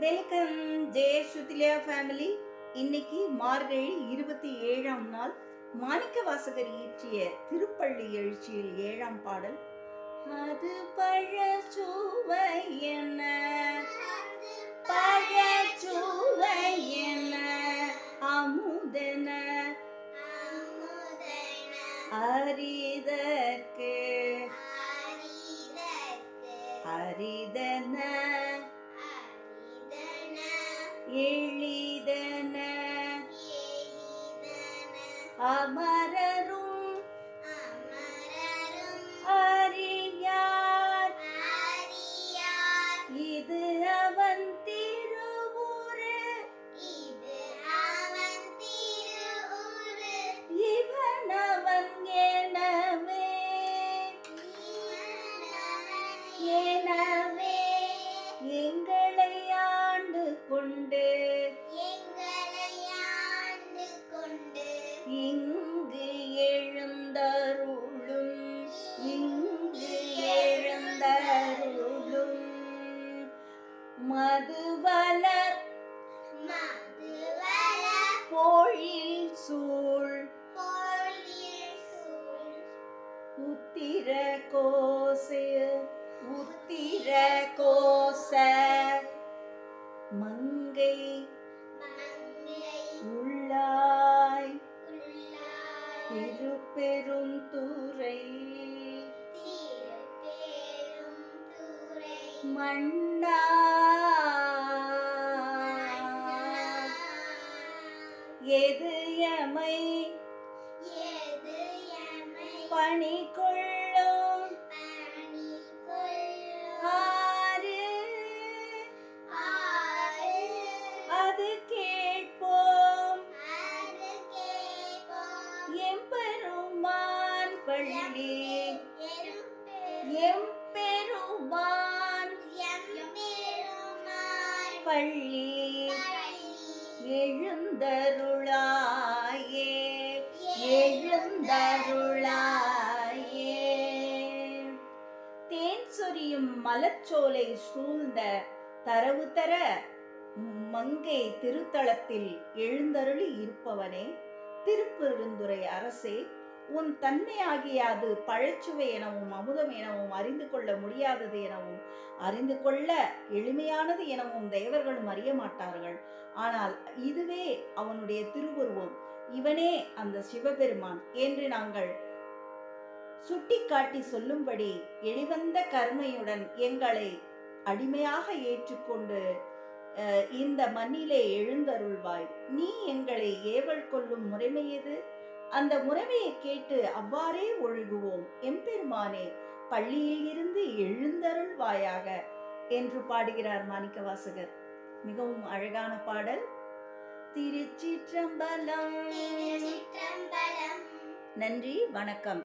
Welcome ஜெயசுதிலியா family. இன்னைக்கு மார்கழி 27ஆம் நாள். மாணிக்கவாசகர் இயற்றிய திருப்பள்ளி எழுச்சியில் 7ஆம் பாடல். அது பழச்சுவையென அமுதன அரிதற்கு அரிதன எளிதன அமரரும் அறியார் இது அவன் திருவுரு இவன் அவன் எனவே எங்களை ஆண்டு கொண்டு இங்கு எழுந்தருளும் மதுவலர் கோயில் சூழ் உத்திர கோச மங்கை உள்ளாய் திருப்பெரும் துறை மன்னா எது எமை பணி கொள்ளும் அது கேட்போம் எம்பெருமான் பள்ளி எம்பெருமான் பள்ளி எழுந்தருளாயே. தேன் சொரியும் மலச்சோலை சூழ்ந்த தரவு தர மங்கை திருத்தலத்தில் எழுந்தருளி இருப்பவனே, திருப்பெருந்துறை அரசே, உன் தன்மையாகிய அது பழச்சுவை எனவும் அமுதம் எனவும் அறிந்து கொள்ள முடியாதது எனவும் அறிந்து கொள்ள எளிமையானது எனவும் தேவர்களும் அறிய மாட்டார்கள். ஆனால் இதுவே அவனுடைய திருவுருவம், இவனே அந்த சிவபெருமான் என்று நாங்கள் சுட்டிக்காட்டி சொல்லும்படி எளிவந்த கருணையுடன் எங்களை அடிமையாக ஏற்றுக்கொண்டு இந்த மண்ணிலே எழுந்தருள்வாய். நீ எங்களை ஏவல் கொள்ளும் முறைமையது? அந்த முறைமையை கேட்டு அவ்வாறே ஒழுகுவோம். எம்பெருமானே, பள்ளியில் இருந்து எழுந்தருள்வாயாக என்று பாடுகிறார் மாணிக்கவாசகர். மிகவும் அழகான பாடல். திருச்சிற்றம்பலம். நன்றி, வணக்கம்.